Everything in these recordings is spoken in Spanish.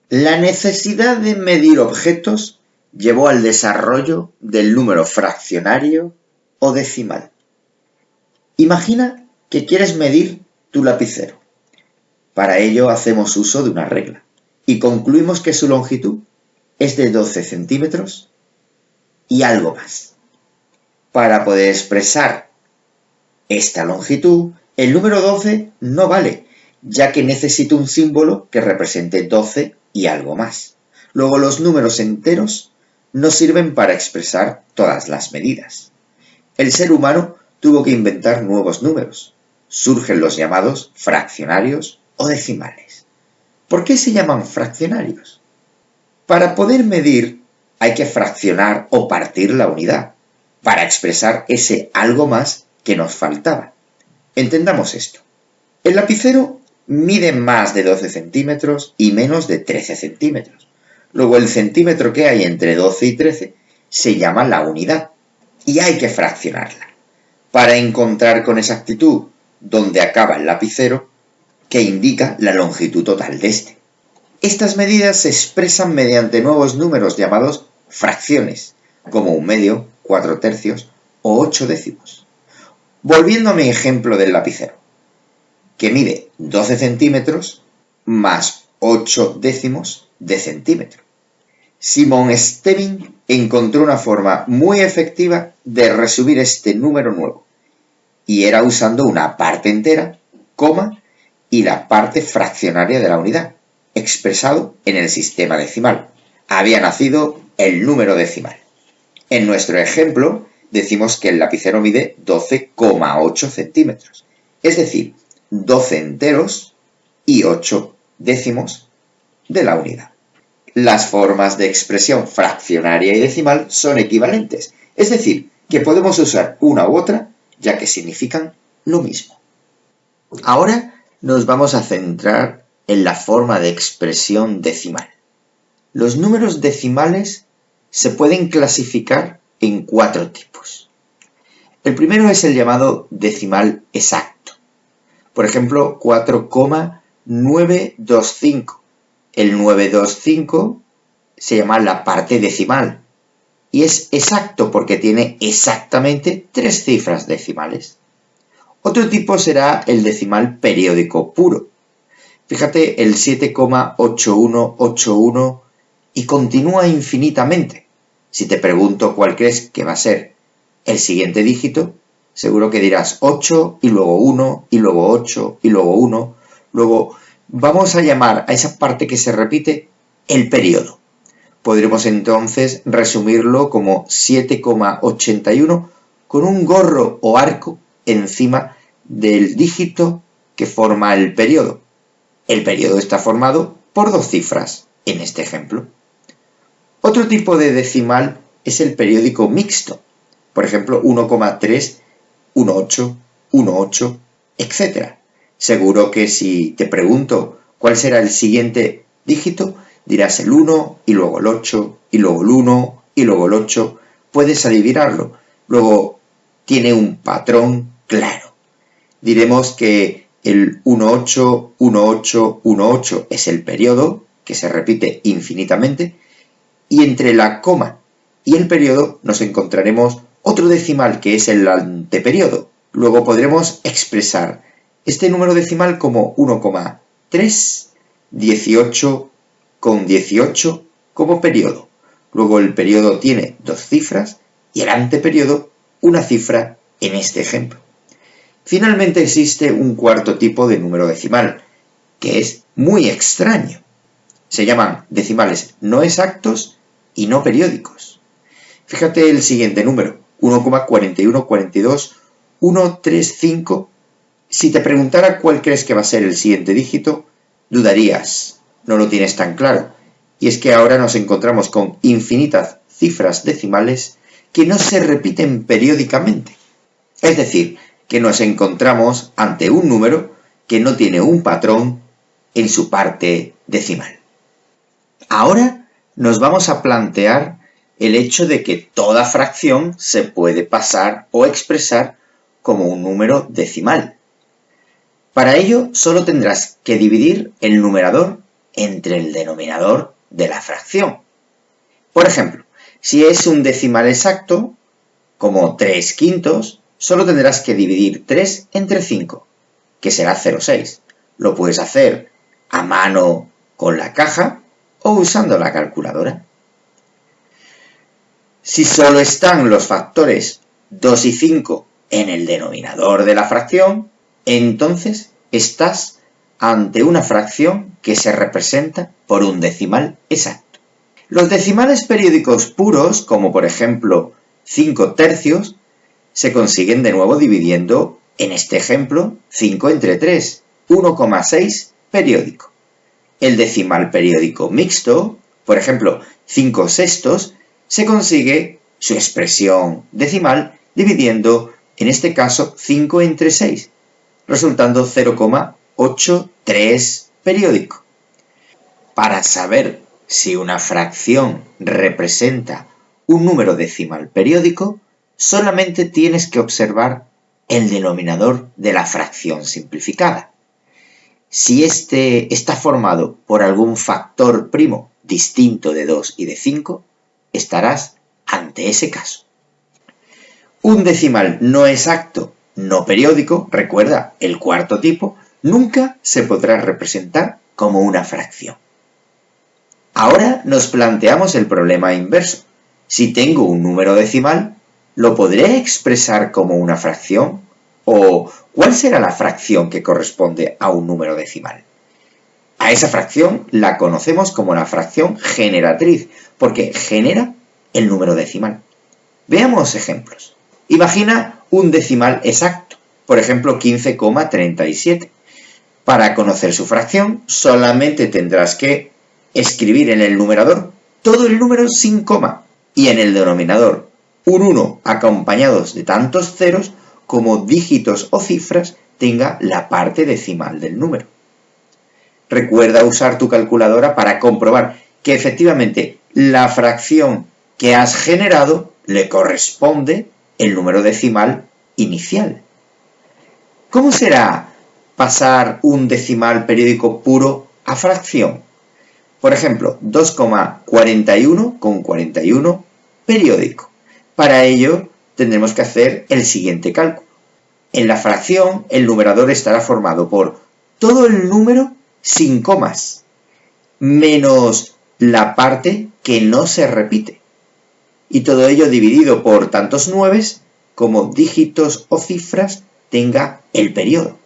La necesidad de medir objetos llevó al desarrollo del número fraccionario o decimal. Imagina que quieres medir tu lapicero. Para ello hacemos uso de una regla y concluimos que su longitud es de 12 centímetros y algo más. Para poder expresar esta longitud, el número 12 no vale, ya que necesito un símbolo que represente 12 y algo más. Luego los números enteros no sirven para expresar todas las medidas. El ser humano tuvo que inventar nuevos números. Surgen los llamados fraccionarios o decimales. ¿Por qué se llaman fraccionarios? Para poder medir hay que fraccionar o partir la unidad, para expresar ese algo más que nos faltaba. Entendamos esto. El lapicero mide más de 12 centímetros y menos de 13 centímetros. Luego el centímetro que hay entre 12 y 13 se llama la unidad y hay que fraccionarla para encontrar con exactitud dónde acaba el lapicero que indica la longitud total de este. Estas medidas se expresan mediante nuevos números llamados fracciones, como 1/2, 4/3 o 8 décimos. Volviendo a mi ejemplo del lapicero, que mide 12 centímetros más 8 décimos de centímetro. Simon Stevin encontró una forma muy efectiva de resumir este número nuevo, y era usando una parte entera, coma, y la parte fraccionaria de la unidad, expresado en el sistema decimal. Había nacido el número decimal. En nuestro ejemplo, decimos que el lapicero mide 12,8 centímetros, es decir, 12 enteros y 8 décimos de la unidad. Las formas de expresión fraccionaria y decimal son equivalentes, es decir, que podemos usar una u otra, ya que significan lo mismo. Ahora nos vamos a centrar en la forma de expresión decimal. Los números decimales se pueden clasificar en 4 tipos. El primero es el llamado decimal exacto. Por ejemplo, 4,925. El 925 se llama la parte decimal y es exacto porque tiene exactamente 3 cifras decimales. Otro tipo será el decimal periódico puro. Fíjate el 7,8181 y continúa infinitamente. Si te pregunto cuál crees que va a ser el siguiente dígito, seguro que dirás 8 y luego 1 y luego 8 y luego 1. Luego vamos a llamar a esa parte que se repite el periodo. Podremos entonces resumirlo como 7,81 con un gorro o arco encima del dígito que forma el periodo. El periodo está formado por 2 cifras en este ejemplo. Otro tipo de decimal es el periódico mixto. Por ejemplo, 1,3, 1,8, 1,8, etc. Seguro que si te pregunto cuál será el siguiente dígito, dirás el 1 y luego el 8 y luego el 1 y luego el 8. Puedes adivinarlo. Luego tiene un patrón claro. Diremos que el 18, 18, 18 es el periodo, que se repite infinitamente, y entre la coma y el periodo nos encontraremos otro decimal que es el anteperiodo. Luego podremos expresar este número decimal como 1,3, 18 con 18 como periodo. Luego el periodo tiene 2 cifras y el anteperiodo una cifra en este ejemplo. Finalmente existe un cuarto tipo de número decimal, que es muy extraño. Se llaman decimales no exactos y no periódicos. Fíjate el siguiente número, 1,4142,135. Si te preguntara cuál crees que va a ser el siguiente dígito, dudarías, no lo tienes tan claro. Y es que ahora nos encontramos con infinitas cifras decimales que no se repiten periódicamente. Es decir, que nos encontramos ante un número que no tiene un patrón en su parte decimal. Ahora nos vamos a plantear el hecho de que toda fracción se puede pasar o expresar como un número decimal. Para ello solo tendrás que dividir el numerador entre el denominador de la fracción. Por ejemplo, si es un decimal exacto, como 3/5, solo tendrás que dividir 3 entre 5, que será 0,6. Lo puedes hacer a mano con la caja o usando la calculadora. Si solo están los factores 2 y 5 en el denominador de la fracción, entonces estás ante una fracción que se representa por un decimal exacto. Los decimales periódicos puros, como por ejemplo 5/3, se consiguen de nuevo dividiendo, en este ejemplo, 5 entre 3, 1,6 periódico. El decimal periódico mixto, por ejemplo 5/6, se consigue su expresión decimal dividiendo, en este caso, 5 entre 6, resultando 0,83 periódico. Para saber si una fracción representa un número decimal periódico, solamente tienes que observar el denominador de la fracción simplificada. Si este está formado por algún factor primo distinto de 2 y de 5, estarás ante ese caso. Un decimal no exacto, no periódico, recuerda el cuarto tipo, nunca se podrá representar como una fracción. Ahora nos planteamos el problema inverso. Si tengo un número decimal, ¿lo podré expresar como una fracción? ¿O cuál será la fracción que corresponde a un número decimal? A esa fracción la conocemos como la fracción generatriz, porque genera el número decimal. Veamos ejemplos. Imagina un decimal exacto, por ejemplo 15,37. Para conocer su fracción, solamente tendrás que escribir en el numerador todo el número sin coma y en el denominador un 1 acompañados de tantos ceros como dígitos o cifras tenga la parte decimal del número. Recuerda usar tu calculadora para comprobar que efectivamente la fracción que has generado le corresponde el número decimal inicial. ¿Cómo será pasar un decimal periódico puro a fracción? Por ejemplo, 2,41 periódico. Para ello tendremos que hacer el siguiente cálculo. En la fracción el numerador estará formado por todo el número sin comas, menos la parte que no se repite. Y todo ello dividido por tantos nueves como dígitos o cifras tenga el periodo.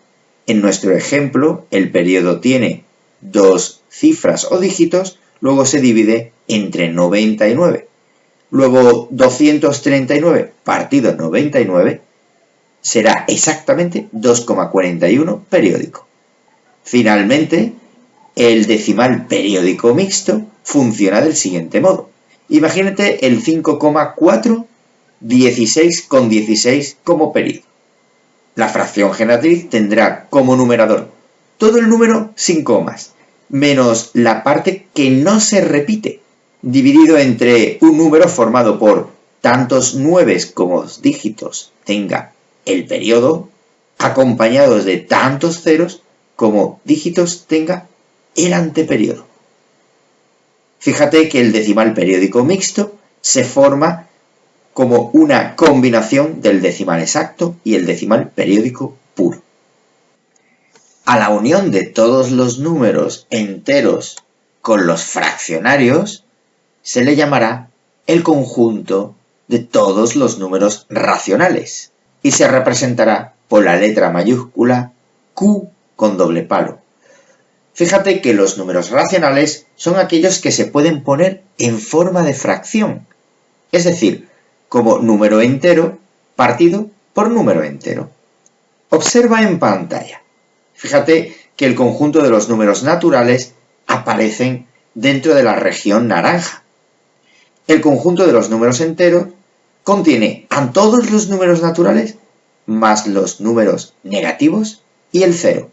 En nuestro ejemplo, el periodo tiene 2 cifras o dígitos, luego se divide entre 99. Luego 239 partido 99 será exactamente 2,41 periódico. Finalmente, el decimal periódico mixto funciona del siguiente modo. Imagínate el 5,416,16 como periodo. La fracción generatriz tendrá como numerador todo el número sin comas, menos la parte que no se repite, dividido entre un número formado por tantos nueves como dígitos tenga el periodo, acompañados de tantos ceros como dígitos tenga el anteperiodo. Fíjate que el decimal periódico mixto se forma como una combinación del decimal exacto y el decimal periódico puro. A la unión de todos los números enteros con los fraccionarios se le llamará el conjunto de todos los números racionales y se representará por la letra mayúscula Q con doble palo. Fíjate que los números racionales son aquellos que se pueden poner en forma de fracción, es decir, como número entero partido por número entero. Observa en pantalla. Fíjate que el conjunto de los números naturales aparecen dentro de la región naranja. El conjunto de los números enteros contiene a todos los números naturales más los números negativos y el cero.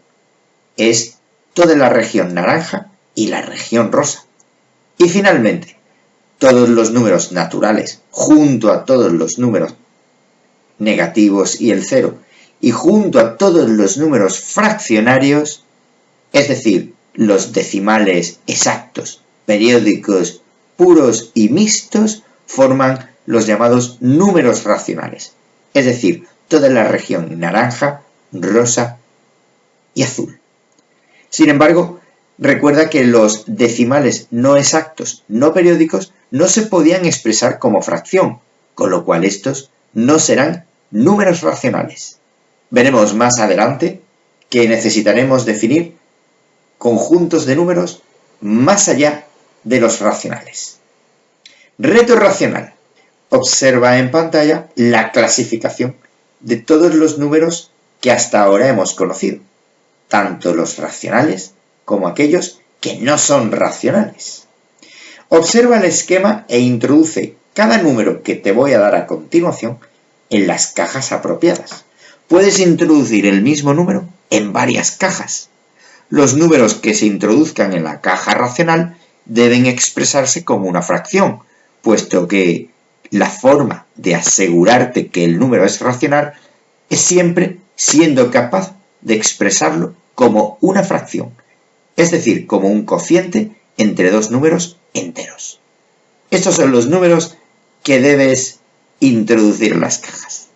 Es toda la región naranja y la región rosa. Y finalmente, todos los números naturales junto a todos los números negativos y el cero y junto a todos los números fraccionarios, es decir, Los decimales exactos, periódicos, puros y mixtos forman los llamados números racionales, es decir, toda la región naranja, rosa y azul. Sin embargo, recuerda que los decimales no exactos, no periódicos, no se podían expresar como fracción, con lo cual estos no serán números racionales. Veremos más adelante que necesitaremos definir conjuntos de números más allá de los racionales. Reto racional. Observa en pantalla la clasificación de todos los números que hasta ahora hemos conocido, tanto los racionales como aquellos que no son racionales. Observa el esquema e introduce cada número que te voy a dar a continuación en las cajas apropiadas. Puedes introducir el mismo número en varias cajas. Los números que se introduzcan en la caja racional deben expresarse como una fracción, puesto que la forma de asegurarte que el número es racional es siempre siendo capaz de expresarlo como una fracción, es decir, como un cociente entre dos números enteros. Estos son los números que debes introducir en las cajas.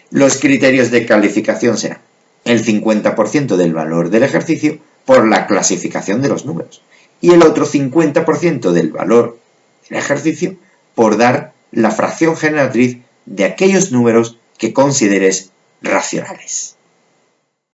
Los criterios de calificación serán el 50% del valor del ejercicio por la clasificación de los números y el otro 50% del valor del ejercicio por dar la fracción generatriz de aquellos números que consideres racionales.